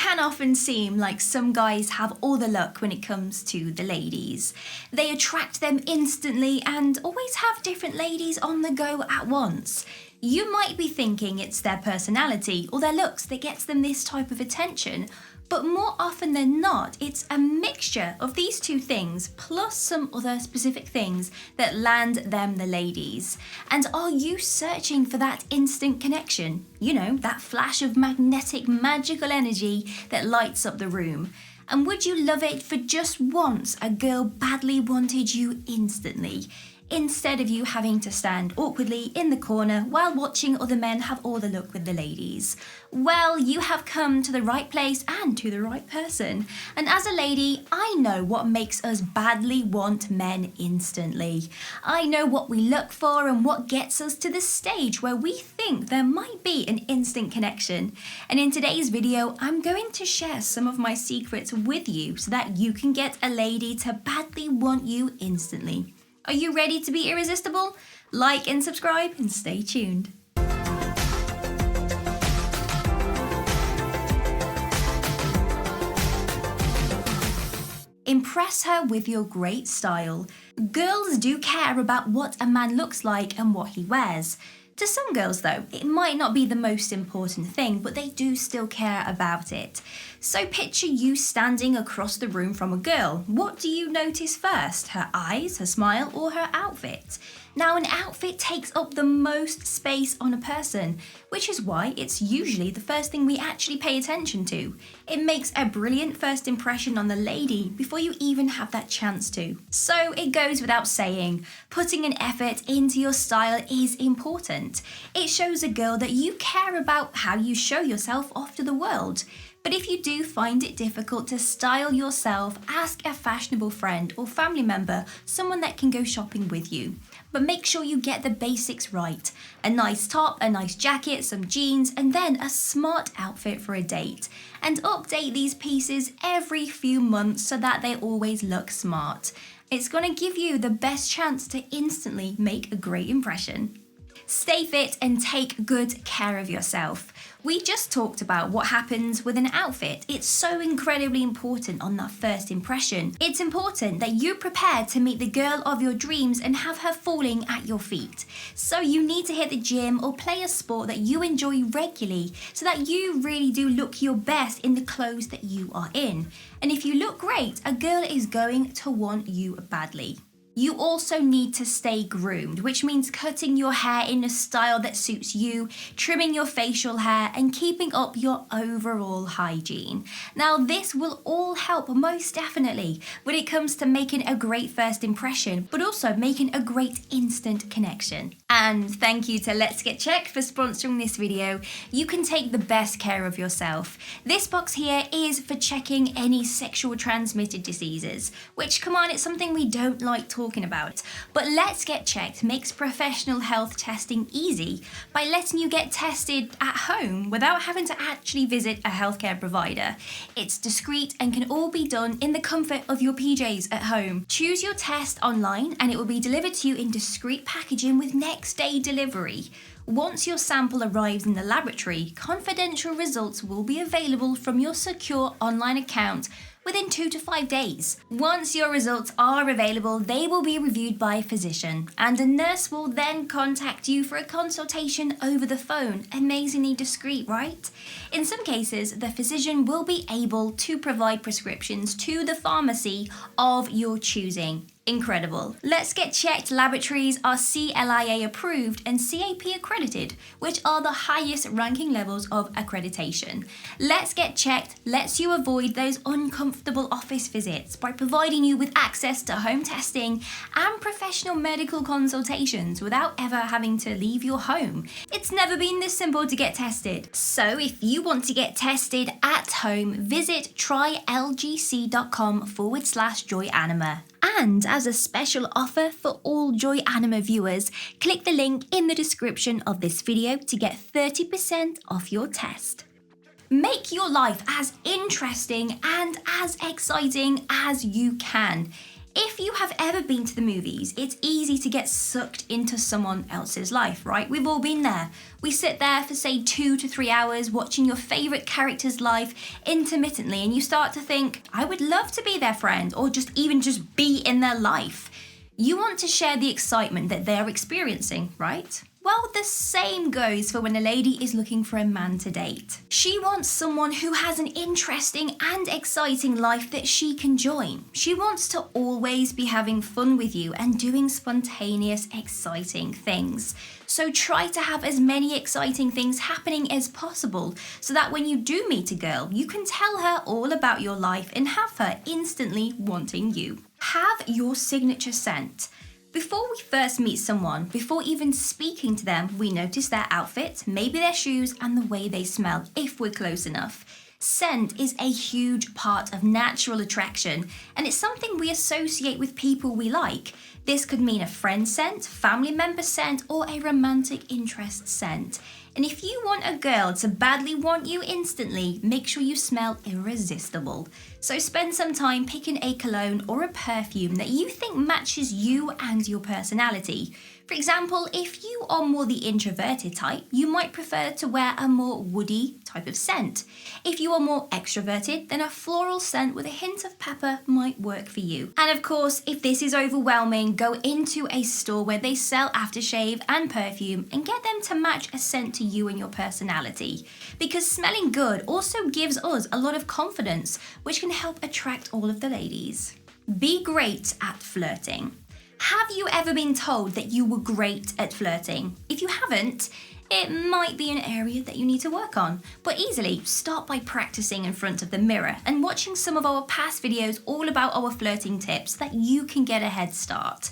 can often seem like some guys have all the luck when it comes to the ladies. They attract them instantly and always have different ladies on the go at once. You might be thinking it's their personality or their looks that gets them this type of attention, but more often than not, it's a mixture of these two things plus some other specific things that land them the ladies. And are you searching for that instant connection? You know, that flash of magnetic, magical energy that lights up the room. And would you love it for just once a girl badly wanted you instantly, instead of you having to stand awkwardly in the corner while watching other men have all the luck with the ladies? Well, you have come to the right place and to the right person. And as a lady, I know what makes us badly want men instantly. I know what we look for and what gets us to the stage where we think there might be an instant connection. And in today's video, I'm going to share some of my secrets with you so that you can get a lady to badly want you instantly. Are you ready to be irresistible? Like and subscribe and stay tuned. Impress her with your great style. Girls do care about what a man looks like and what he wears. To some girls though, it might not be the most important thing, but they do still care about it. So picture you standing across the room from a girl. What do you notice first? Her eyes, her smile, or her outfit? Now, an outfit takes up the most space on a person, which is why it's usually the first thing we actually pay attention to. It makes a brilliant first impression on the lady before you even have that chance to. So it goes without saying, putting an effort into your style is important. It shows a girl that you care about how you show yourself off to the world. But if you do find it difficult to style yourself, ask a fashionable friend or family member, someone that can go shopping with you. But make sure you get the basics right. A nice top, a nice jacket, some jeans, and then a smart outfit for a date. And update these pieces every few months so that they always look smart. It's going to give you the best chance to instantly make a great impression. Stay fit and take good care of yourself. We just talked about what happens with an outfit. It's so incredibly important on that first impression. It's important that you're prepared to meet the girl of your dreams and have her falling at your feet. So you need to hit the gym or play a sport that you enjoy regularly so that you really do look your best in the clothes that you are in. And if you look great, a girl is going to want you badly. You also need to stay groomed, which means cutting your hair in a style that suits you, trimming your facial hair, and keeping up your overall hygiene. Now, this will all help most definitely when it comes to making a great first impression, but also making a great instant connection. And thank you to Let's Get Checked for sponsoring this video. You can take the best care of yourself. This box here is for checking any sexual transmitted diseases, which, come on, it's something we don't like talking about. But Let's Get Checked makes professional health testing easy by letting you get tested at home without having to actually visit a healthcare provider. It's discreet and can all be done in the comfort of your PJs at home. Choose your test online and it will be delivered to you in discreet packaging with next day delivery. Once your sample arrives in the laboratory, confidential results will be available from your secure online account within 2 to 5 days. Once your results are available, they will be reviewed by a physician, and a nurse will then contact you for a consultation over the phone. Amazingly discreet, right? In some cases, the physician will be able to provide prescriptions to the pharmacy of your choosing. Incredible. Let's Get Checked laboratories are CLIA approved and CAP accredited, which are the highest ranking levels of accreditation. Let's Get Checked lets you avoid those uncomfortable office visits by providing you with access to home testing and professional medical consultations without ever having to leave your home. It's never been this simple to get tested. So if you want to get tested at home, visit trylgc.com/Joyanima. And as a special offer for all Joyanima viewers, click the link in the description of this video to get 30% off your test. Make your life as interesting and as exciting as you can. If you have ever been to the movies, it's easy to get sucked into someone else's life, right? We've all been there. We sit there for say 2 to 3 hours watching your favourite character's life intermittently, and you start to think, I would love to be their friend, or just be in their life. You want to share the excitement that they're experiencing, right? Well, the same goes for when a lady is looking for a man to date. She wants someone who has an interesting and exciting life that she can join. She wants to always be having fun with you and doing spontaneous, exciting things. So try to have as many exciting things happening as possible so that when you do meet a girl, you can tell her all about your life and have her instantly wanting you. Have your signature scent. Before we first meet someone, before even speaking to them, we notice their outfit, maybe their shoes, and the way they smell, if we're close enough. Scent is a huge part of natural attraction, and it's something we associate with people we like. This could mean a friend scent, family member scent, or a romantic interest scent. And if you want a girl to badly want you instantly, make sure you smell irresistible. So spend some time picking a cologne or a perfume that you think matches you and your personality. For example, if you are more the introverted type, you might prefer to wear a more woody type of scent. If you are more extroverted, then a floral scent with a hint of pepper might work for you. And of course, if this is overwhelming, go into a store where they sell aftershave and perfume and get them to match a scent to you and your personality. Because smelling good also gives us a lot of confidence, which can help attract all of the ladies. Be great at flirting. Have you ever been told that you were great at flirting? If you haven't, it might be an area that you need to work on. But easily, start by practicing in front of the mirror and watching some of our past videos all about our flirting tips so that you can get a head start.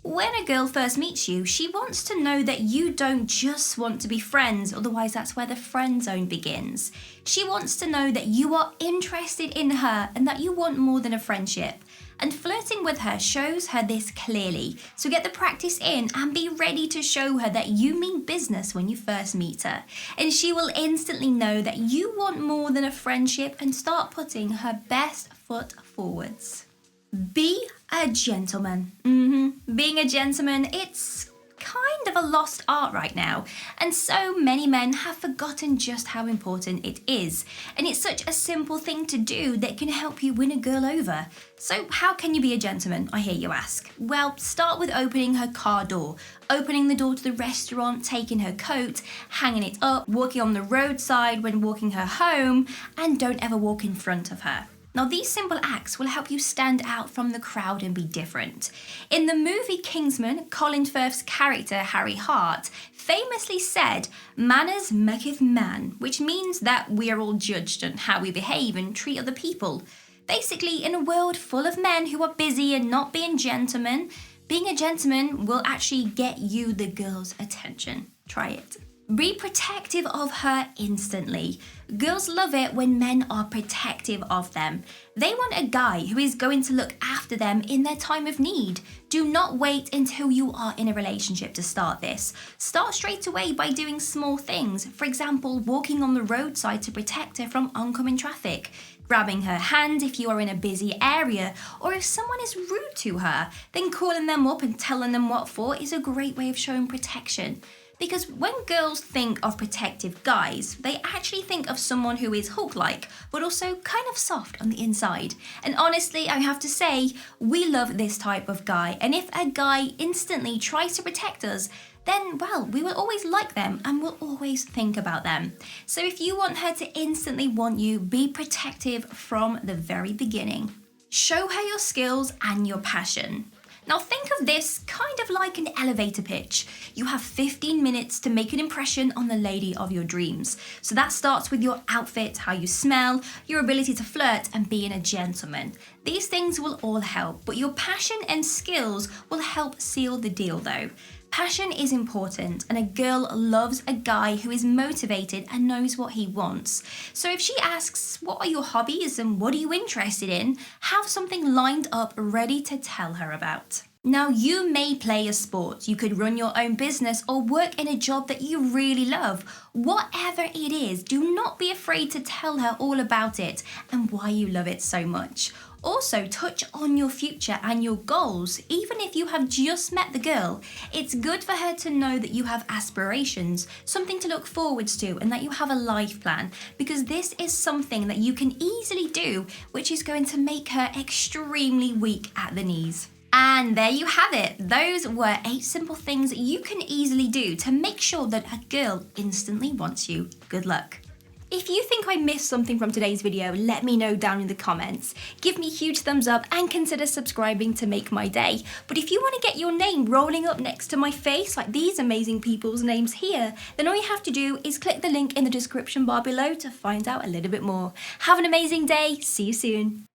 When a girl first meets you, she wants to know that you don't just want to be friends, otherwise that's where the friend zone begins. She wants to know that you are interested in her and that you want more than a friendship. And flirting with her shows her this clearly. So get the practice in and be ready to show her that you mean business when you first meet her. And she will instantly know that you want more than a friendship and start putting her best foot forwards. Be a gentleman. Being a gentleman, it's kind of a lost art right now, and so many men have forgotten just how important it is. And it's such a simple thing to do that can help you win a girl over. So how can you be a gentleman, I hear you ask? Well, start with opening her car door, opening the door to the restaurant, taking her coat, hanging it up, walking on the roadside when walking her home, and don't ever walk in front of her. Now, these simple acts will help you stand out from the crowd and be different. In the movie Kingsman, Colin Firth's character, Harry Hart, famously said, "Manners maketh man," which means that we are all judged on how we behave and treat other people. Basically, in a world full of men who are busy and not being gentlemen, being a gentleman will actually get you the girl's attention. Try it. Be protective of her instantly. Girls love it when men are protective of them. They want a guy who is going to look after them in their time of need. Do not wait until you are in a relationship to start this. Start straight away by doing small things. For example, walking on the roadside to protect her from oncoming traffic. Grabbing her hand if you are in a busy area, or if someone is rude to her, then calling them up and telling them what for is a great way of showing protection. Because when girls think of protective guys, they actually think of someone who is Hulk-like, but also kind of soft on the inside. And honestly, I have to say, we love this type of guy. And if a guy instantly tries to protect us, then, well, we will always like them and we'll always think about them. So if you want her to instantly want you, be protective from the very beginning. Show her your skills and your passion. Now think of this kind of like an elevator pitch. You have 15 minutes to make an impression on the lady of your dreams. So that starts with your outfit, how you smell, your ability to flirt, and being a gentleman. These things will all help, but your passion and skills will help seal the deal though. Passion is important, and a girl loves a guy who is motivated and knows what he wants. So if she asks, what are your hobbies and what are you interested in, have something lined up ready to tell her about. Now, you may play a sport, you could run your own business, or work in a job that you really love. Whatever it is, do not be afraid to tell her all about it and why you love it so much. Also, touch on your future and your goals. Even if you have just met the girl, it's good for her to know that you have aspirations, something to look forwards to, and that you have a life plan, because this is something that you can easily do, which is going to make her extremely weak at the knees. And there you have it. Those were 8 simple things you can easily do to make sure that a girl instantly wants you. Good luck. If you think I missed something from today's video, let me know down in the comments. Give me a huge thumbs up and consider subscribing to make my day. But if you want to get your name rolling up next to my face like these amazing people's names here, then all you have to do is click the link in the description bar below to find out a little bit more. Have an amazing day. See you soon.